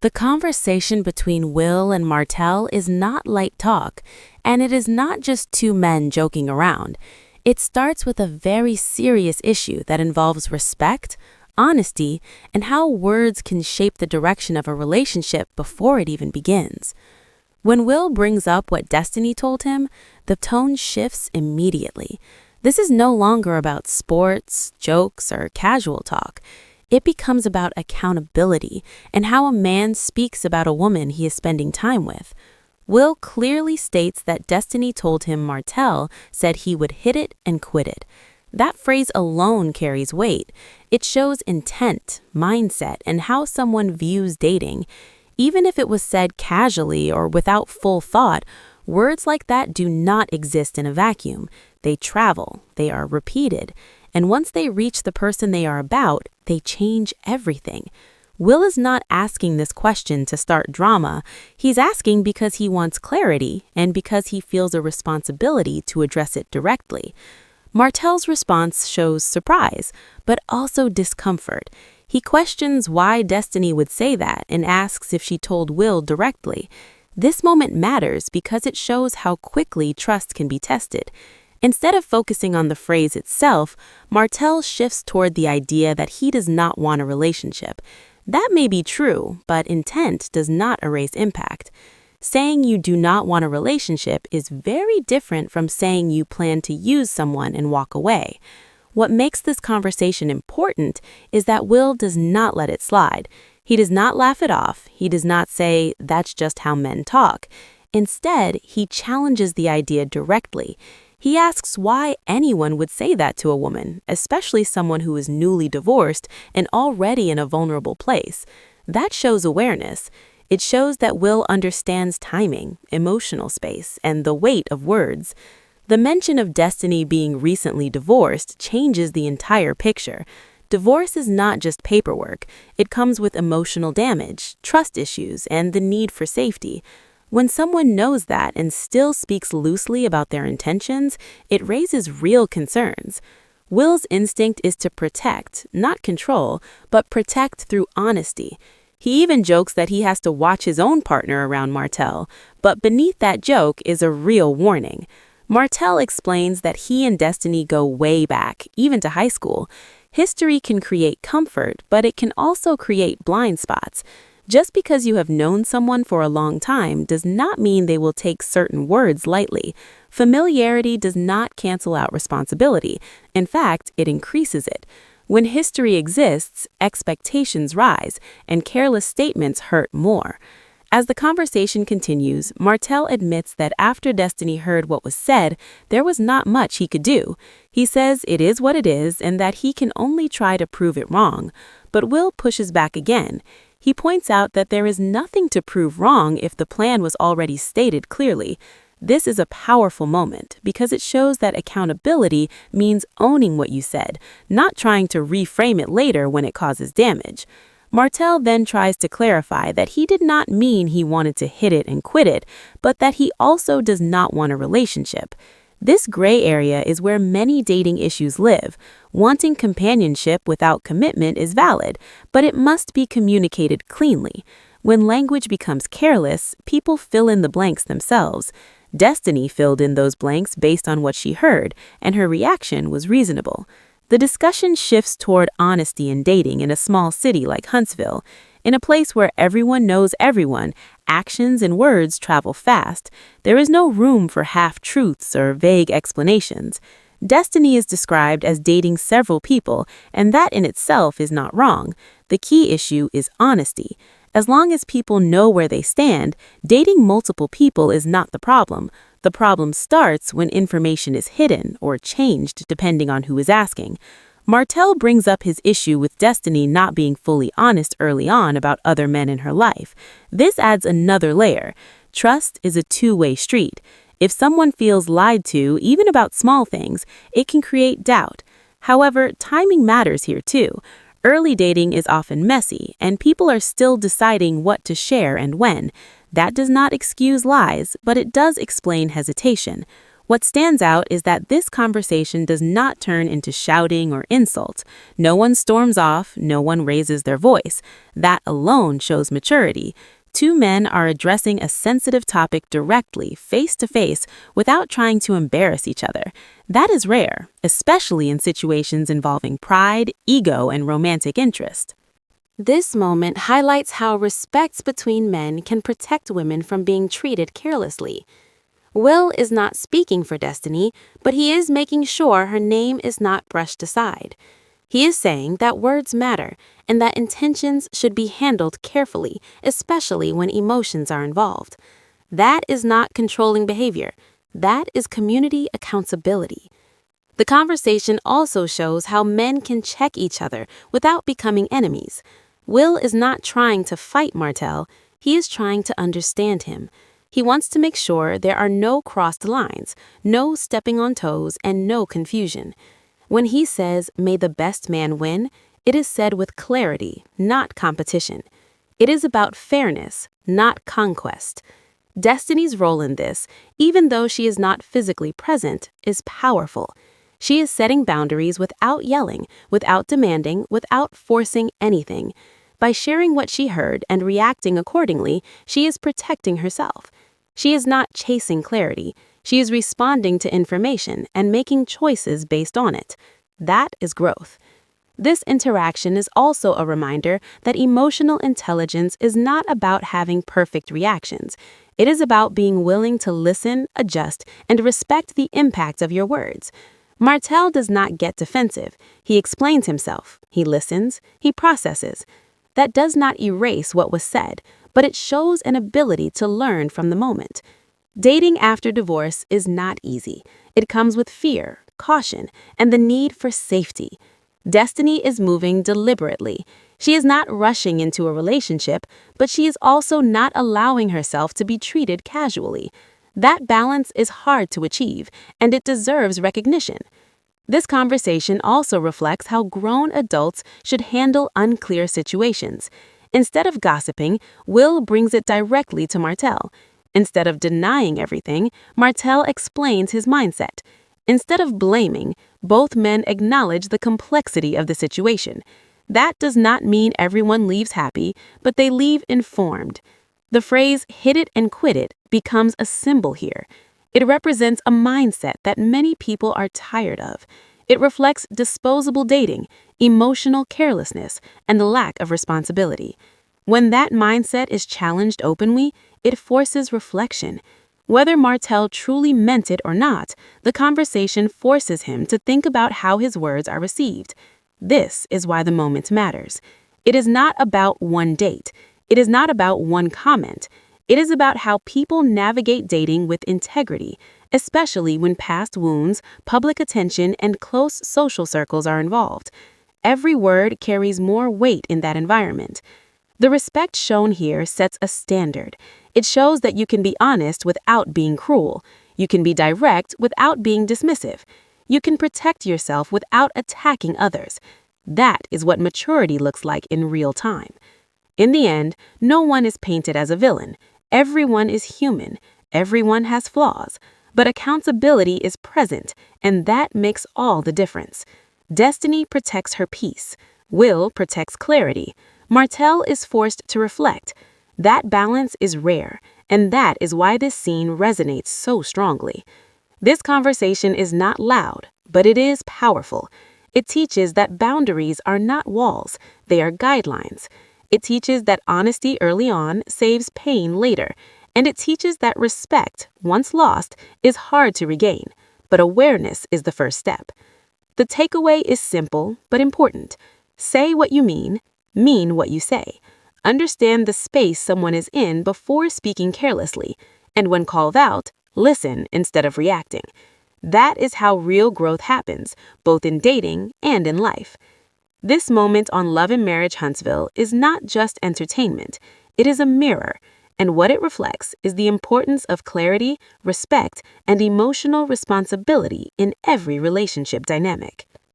The conversation between Will and Martell is not light talk, and it is not just two men joking around. It starts with a very serious issue that involves respect, honesty, and how words can shape the direction of a relationship before it even begins. When Will brings up what Destiny told him, the tone shifts immediately. This is no longer about sports, jokes, or casual talk. It becomes about accountability and how a man speaks about a woman he is spending time with. Will clearly states that Destiny told him Martell said he would hit it and quit it. That phrase alone carries weight. It shows intent, mindset, and how someone views dating. Even if it was said casually or without full thought, words like that do not exist in a vacuum. They travel, they are repeated, and once they reach the person they are about, they change everything. Will is not asking this question to start drama. He's asking because he wants clarity and because he feels a responsibility to address it directly. Martell's response shows surprise, but also discomfort. He questions why Destiny would say that and asks if she told Will directly. This moment matters because it shows how quickly trust can be tested. Instead of focusing on the phrase itself, Martell shifts toward the idea that he does not want a relationship. That may be true, but intent does not erase impact. Saying you do not want a relationship is very different from saying you plan to use someone and walk away. What makes this conversation important is that Will does not let it slide. He does not laugh it off. He does not say, "That's just how men talk." Instead, he challenges the idea directly. He asks why anyone would say that to a woman, especially someone who is newly divorced and already in a vulnerable place. That shows awareness. It shows that Will understands timing, emotional space, and the weight of words. The mention of Destiny being recently divorced changes the entire picture. Divorce is not just paperwork. It comes with emotional damage, trust issues, and the need for safety. When someone knows that and still speaks loosely about their intentions, it raises real concerns. Will's instinct is to protect, not control, but protect through honesty. He even jokes that he has to watch his own partner around Martell, but beneath that joke is a real warning. Martell explains that he and Destiny go way back, even to high school. History can create comfort, but it can also create blind spots. Just because you have known someone for a long time does not mean they will take certain words lightly. Familiarity does not cancel out responsibility. In fact, it increases it. When history exists, expectations rise, and careless statements hurt more. As the conversation continues, Martell admits that after Destiny heard what was said, there was not much he could do. He says it is what it is and that he can only try to prove it wrong. But Will pushes back again. He points out that there is nothing to prove wrong if the plan was already stated clearly. This is a powerful moment because it shows that accountability means owning what you said, not trying to reframe it later when it causes damage. Martell then tries to clarify that he did not mean he wanted to hit it and quit it, but that he also does not want a relationship. This gray area is where many dating issues live. Wanting companionship without commitment is valid, but it must be communicated cleanly. When language becomes careless, people fill in the blanks themselves. Destiny filled in those blanks based on what she heard, and her reaction was reasonable. The discussion shifts toward honesty in dating in a small city like Huntsville. In a place where everyone knows everyone, actions and words travel fast. There is no room for half-truths or vague explanations. Destiny is described as dating several people, and that in itself is not wrong. The key issue is honesty. As long as people know where they stand, dating multiple people is not the problem. The problem starts when information is hidden or changed depending on who is asking. Martell brings up his issue with Destiny not being fully honest early on about other men in her life. This adds another layer. Trust is a two-way street. If someone feels lied to, even about small things, it can create doubt. However, timing matters here too. Early dating is often messy, and people are still deciding what to share and when. That does not excuse lies, but it does explain hesitation. What stands out is that this conversation does not turn into shouting or insult. No one storms off, no one raises their voice. That alone shows maturity. Two men are addressing a sensitive topic directly, face to face, without trying to embarrass each other. That is rare, especially in situations involving pride, ego, and romantic interest. This moment highlights how respect between men can protect women from being treated carelessly. Will is not speaking for Destiny, but he is making sure her name is not brushed aside. He is saying that words matter and that intentions should be handled carefully, especially when emotions are involved. That is not controlling behavior. That is community accountability. The conversation also shows how men can check each other without becoming enemies. Will is not trying to fight Martell, he is trying to understand him. He wants to make sure there are no crossed lines, no stepping on toes, and no confusion. When he says, "May the best man win," it is said with clarity, not competition. It is about fairness, not conquest. Destiny's role in this, even though she is not physically present, is powerful. She is setting boundaries without yelling, without demanding, without forcing anything. By sharing what she heard and reacting accordingly, she is protecting herself. She is not chasing clarity. She is responding to information and making choices based on it. That is growth. This interaction is also a reminder that emotional intelligence is not about having perfect reactions. It is about being willing to listen, adjust, and respect the impact of your words. Martell does not get defensive. He explains himself. He listens. He processes. That does not erase what was said, but it shows an ability to learn from the moment. Dating after divorce is not easy. It comes with fear, caution, and the need for safety. Destiny is moving deliberately. She is not rushing into a relationship, but she is also not allowing herself to be treated casually. That balance is hard to achieve, and it deserves recognition. This conversation also reflects how grown adults should handle unclear situations. Instead of gossiping, Will brings it directly to Martell. Instead of denying everything, Martell explains his mindset. Instead of blaming, both men acknowledge the complexity of the situation. That does not mean everyone leaves happy, but they leave informed. The phrase "hit it and quit it" becomes a symbol here. It represents a mindset that many people are tired of. It reflects disposable dating, emotional carelessness, and the lack of responsibility. When that mindset is challenged openly, it forces reflection. Whether Martell truly meant it or not, the conversation forces him to think about how his words are received. This is why the moment matters. It is not about one date. It is not about one comment. It is about how people navigate dating with integrity, especially when past wounds, public attention, and close social circles are involved. Every word carries more weight in that environment. The respect shown here sets a standard. It shows that you can be honest without being cruel. You can be direct without being dismissive. You can protect yourself without attacking others. That is what maturity looks like in real time. In the end, no one is painted as a villain. Everyone is human. Everyone has flaws. But accountability is present, and that makes all the difference. Destiny protects her peace. Will protects clarity. Martell is forced to reflect. That balance is rare, and that is why this scene resonates so strongly. This conversation is not loud, but it is powerful. It teaches that boundaries are not walls, they are guidelines. It teaches that honesty early on saves pain later, and it teaches that respect, once lost, is hard to regain, but awareness is the first step. The takeaway is simple but important. Say what you mean what you say. Understand the space someone is in before speaking carelessly, and when called out, listen instead of reacting. That is how real growth happens, both in dating and in life. This moment on Love and Marriage Huntsville is not just entertainment, it is a mirror, and what it reflects is the importance of clarity, respect, and emotional responsibility in every relationship dynamic.